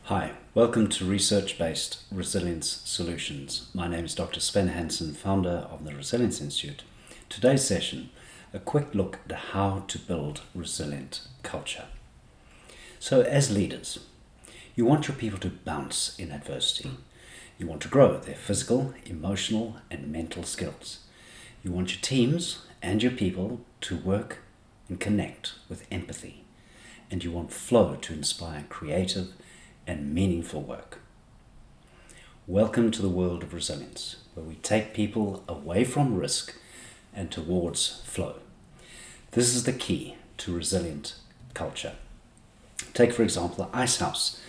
Hi, welcome to Research-Based Resilience Solutions. My name is Dr. Sven Hansen, founder of the Resilience Institute. Today's session, a quick look at how to build resilient culture. So as leaders, you want your people to bounce in adversity. You want to grow their physical, emotional, and mental skills. You want your teams and your people to work and connect with empathy. And you want flow to inspire creative and meaningful work. Welcome to the world of resilience, where we take people away from risk and towards flow. This is the key to resilient culture. Take, for example, Ice House,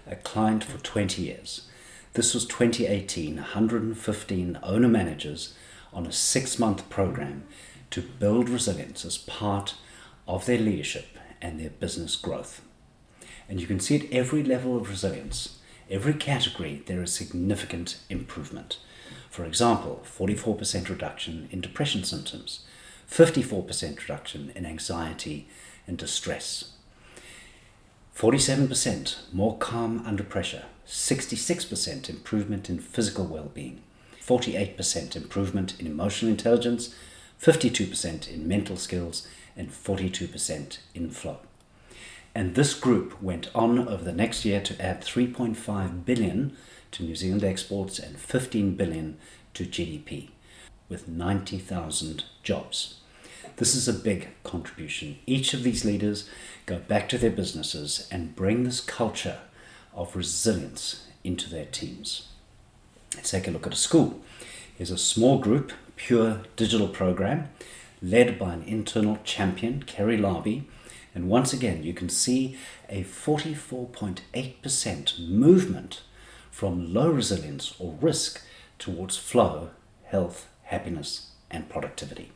a client for 20 years. This was 2018, 115 owner-managers on a 6-month program to build resilience as part of their leadership and their business growth. And you can see at every level of resilience, every category, there is significant improvement. For example, 44% reduction in depression symptoms, 54% reduction in anxiety and distress, 47% more calm under pressure, 66% improvement in physical well-being, 48% improvement in emotional intelligence, 52% in mental skills, and 42% in flow. And this group went on over the next year to add 3.5 billion to New Zealand exports and 15 billion to GDP, with 90,000 jobs. This is a big contribution. Each of these leaders go back to their businesses and bring this culture of resilience into their teams. Let's take a look at a school. Here's a small group, pure digital program, led by an internal champion, Kerry Larby. And once again, you can see a 44.8% movement from low resilience or risk towards flow, health, happiness, and productivity.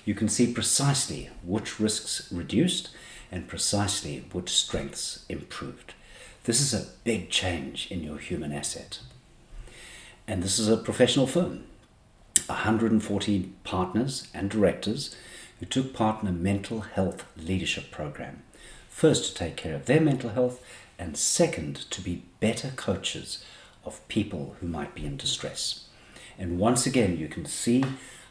You can see precisely which risks reduced and precisely which strengths improved. This is a big change in your human asset. And this is a professional firm, 140 partners and directors who took part in a mental health leadership program. First, to take care of their mental health, and second, to be better coaches of people who might be in distress. And once again, you can see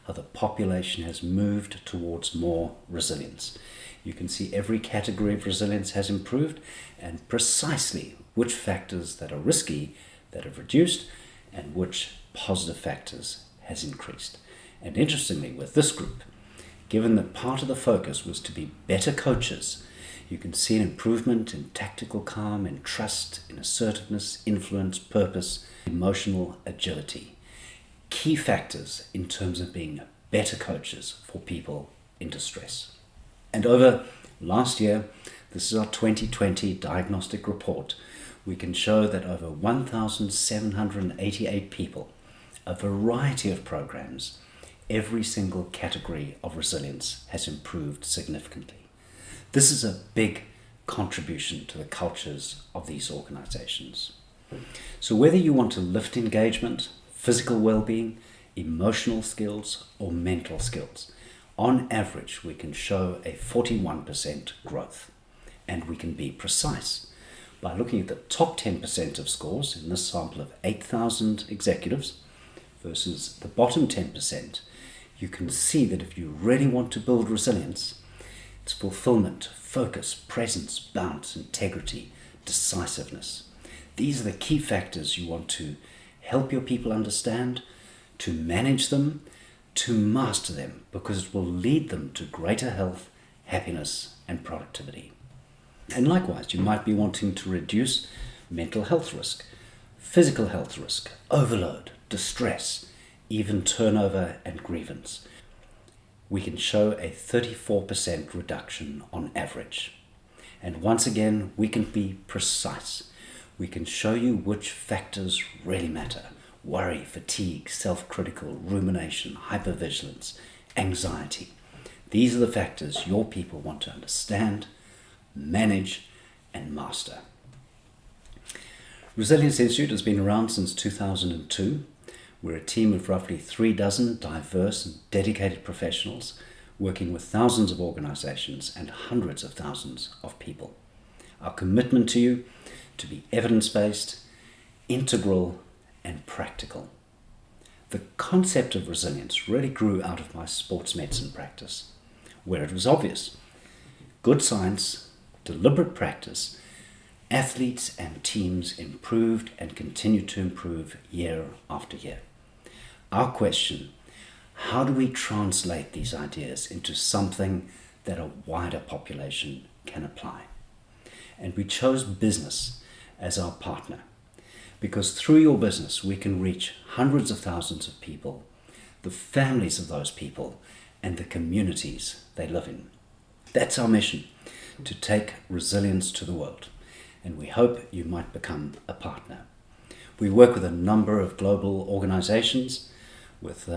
how the population has moved towards more resilience. You can see every category of resilience has improved, and precisely which factors that are risky that have reduced and which positive factors has increased. And interestingly, with this group, given that part of the focus was to be better coaches, you can see an improvement in tactical calm, in trust, in assertiveness, influence, purpose, emotional agility. Key factors in terms of being better coaches for people in distress. And over last year, this is our 2020 diagnostic report, we can show that over 1,788 people, a variety of programs, every single category of resilience has improved significantly. This is a big contribution to the cultures of these organizations. So whether you want to lift engagement, physical well-being, emotional skills, or mental skills, on average, we can show a 41% growth. And we can be precise. By looking at the top 10% of scores in this sample of 8,000 executives versus the bottom 10%, you can see that if you really want to build resilience, it's fulfillment, focus, presence, bounce, integrity, decisiveness. These are the key factors you want to help your people understand, to manage them, to master them, because it will lead them to greater health, happiness, and productivity. And likewise, you might be wanting to reduce mental health risk, physical health risk, overload, distress, even turnover and grievance. We can show a 34% reduction on average. And once again, we can be precise. We can show you which factors really matter. Worry, fatigue, self-critical, rumination, hypervigilance, anxiety. These are the factors your people want to understand, manage, and master. Resilience Institute has been around since 2002. We're a team of roughly 36 diverse and dedicated professionals working with thousands of organizations and hundreds of thousands of people. Our commitment to you to be evidence-based, integral, and practical. The concept of resilience really grew out of my sports medicine practice, where it was obvious. Good science, deliberate practice, athletes and teams improved and continue to improve year after year. Our question: how do we translate these ideas into something that a wider population can apply? And we chose business as our partner, because through your business we can reach hundreds of thousands of people, the families of those people, and the communities they live in. That's our mission, to take resilience to the world, and we hope you might become a partner. We work with a number of global organizations with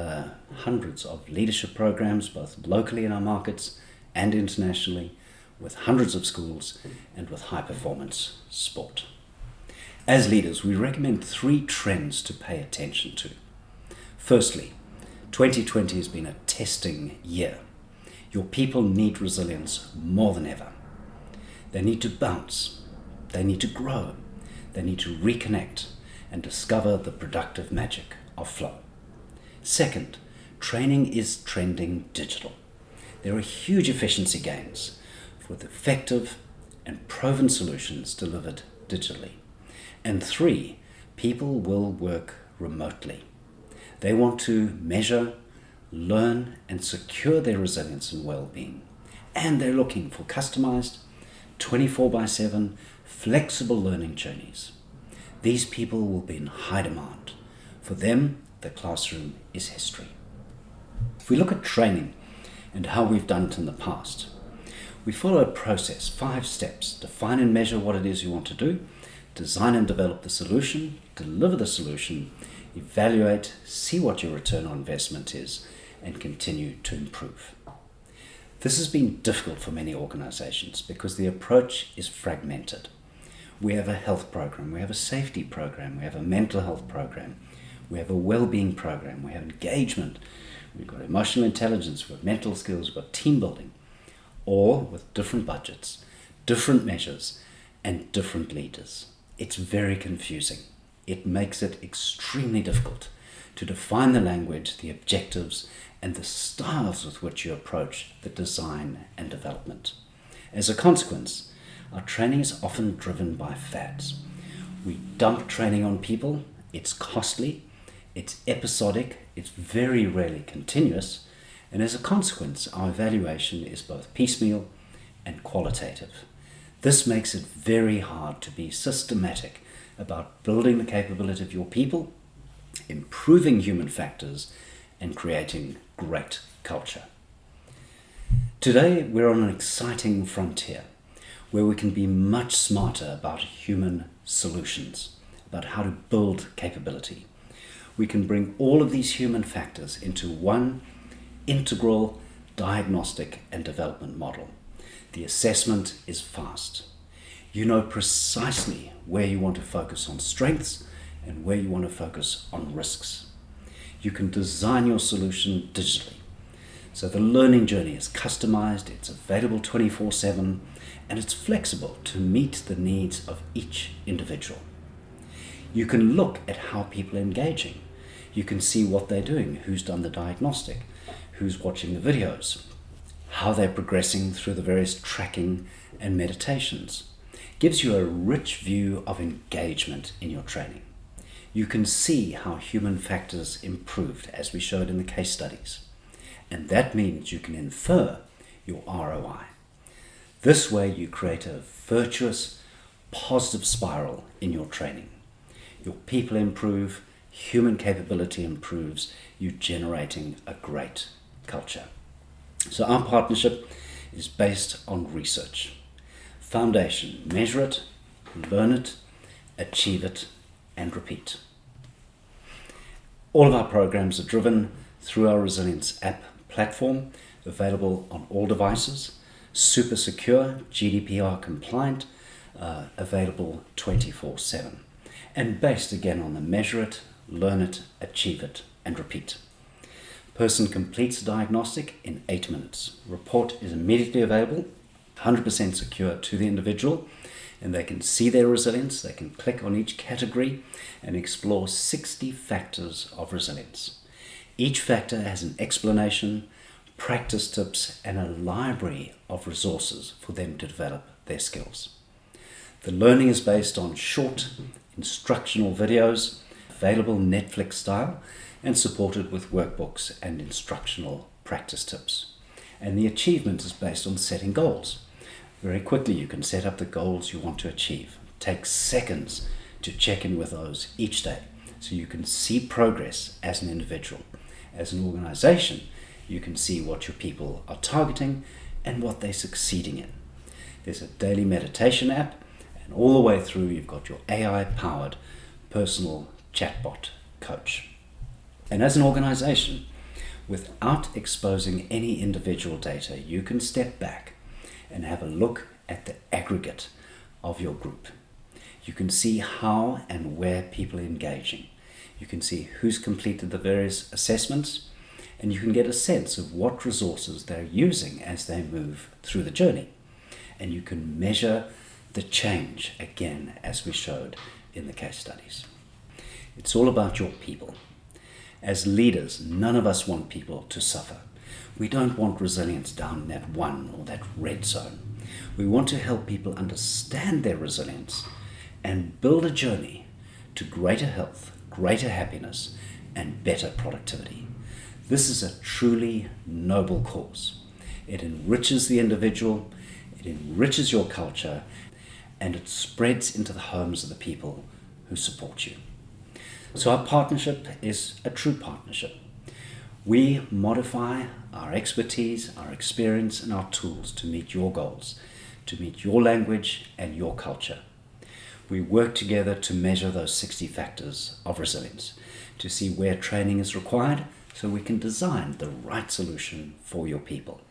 hundreds of leadership programs, both locally in our markets and internationally, with hundreds of schools, and with high-performance sport. As leaders, we recommend 3 trends to pay attention to. Firstly, 2020 has been a testing year. Your people need resilience more than ever. They need to bounce. They need to grow. They need to reconnect and discover the productive magic of flow. Second, training is trending digital. There are huge efficiency gains with effective and proven solutions delivered digitally. And 3, people will work remotely. They want to measure, learn, and secure their resilience and well-being. And they're looking for customized, 24/7, flexible learning journeys. These people will be in high demand. For them, the classroom is history. If we look at training and how we've done it in the past, we follow a process, 5 steps: define and measure what it is you want to do, design and develop the solution, deliver the solution, evaluate, see what your return on investment is, and continue to improve. This has been difficult for many organizations because the approach is fragmented. We have a health program, we have a safety program, we have a mental health program, we have a well-being program, we have engagement, we've got emotional intelligence, we've got mental skills, we've got team building, all with different budgets, different measures, and different leaders. It's very confusing. It makes it extremely difficult to define the language, the objectives, and the styles with which you approach the design and development. As a consequence, our training is often driven by fads. We dump training on people. It's costly, it's episodic, it's very rarely continuous, and as a consequence, our evaluation is both piecemeal and qualitative. This makes it very hard to be systematic about building the capability of your people, improving human factors, and creating great culture. Today, we're on an exciting frontier where we can be much smarter about human solutions, about how to build capability. We can bring all of these human factors into one integral diagnostic and development model. The assessment is fast. You know precisely where you want to focus on strengths and where you want to focus on risks. You can design your solution digitally. So the learning journey is customized, it's available 24/7, and it's flexible to meet the needs of each individual. You can look at how people are engaging. You can see what they're doing, who's done the diagnostic, who's watching the videos, how they're progressing through the various tracking and meditations. Gives you a rich view of engagement in your training. You can see how human factors improved, as we showed in the case studies. And that means you can infer your ROI. This way you create a virtuous, positive spiral in your training. Your people improve, human capability improves, you're generating a great culture. So our partnership is based on research. Foundation: measure it, learn it, achieve it, and repeat. All of our programs are driven through our Resilience app platform, available on all devices, super secure, GDPR compliant, available 24/7, and based again on the measure it, learn it, achieve it, and repeat. Person completes the diagnostic in 8 minutes. Report is immediately available, 100% secure to the individual, and they can see their resilience. They can click on each category and explore 60 factors of resilience. Each factor has an explanation, practice tips, and a library of resources for them to develop their skills. The learning is based on short instructional videos, available Netflix style, and supported with workbooks and instructional practice tips. And the achievement is based on setting goals. Very quickly you can set up the goals you want to achieve. It takes seconds to check in with those each day so you can see progress as an individual. As an organization, you can see what your people are targeting and what they're succeeding in. There's a daily meditation app, and all the way through you've got your AI-powered personal chatbot coach. And as an organization, without exposing any individual data, you can step back and have a look at the aggregate of your group. You can see how and where people are engaging. You can see who's completed the various assessments, and you can get a sense of what resources they're using as they move through the journey. And you can measure the change, again, as we showed in the case studies. It's all about your people. As leaders, none of us want people to suffer. We don't want resilience down in that one or that red zone. We want to help people understand their resilience and build a journey to greater health, greater happiness, and better productivity. This is a truly noble cause. It enriches the individual, it enriches your culture, and it spreads into the homes of the people who support you. So our partnership is a true partnership. We modify our expertise, our experience, and our tools to meet your goals, to meet your language and your culture. We work together to measure those 60 factors of resilience, to see where training is required so we can design the right solution for your people.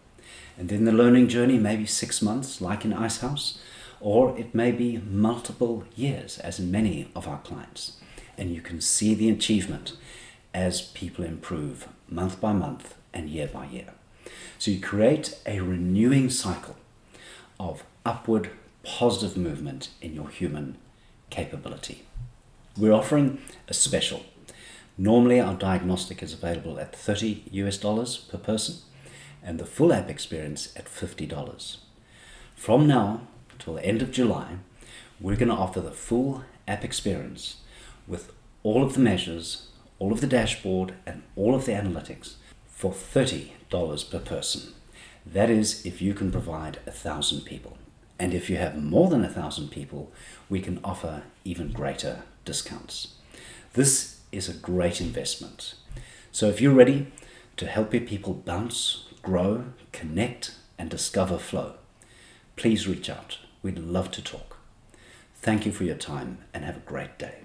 And then the learning journey may be 6 months, like in Icehouse, or it may be multiple years, as in many of our clients. And you can see the achievement as people improve month by month and year by year. So you create a renewing cycle of upward positive movement in your human capability. We're offering a special. Normally our diagnostic is available at $30 per person and the full app experience at $50. From now till the end of July, we're going to offer the full app experience with all of the measures, all of the dashboard, and all of the analytics for $30 per person. That is if you can provide 1,000 people. And if you have more than 1,000 people, we can offer even greater discounts. This is a great investment. So if you're ready to help your people bounce, grow, connect, and discover flow, please reach out. We'd love to talk. Thank you for your time and have a great day.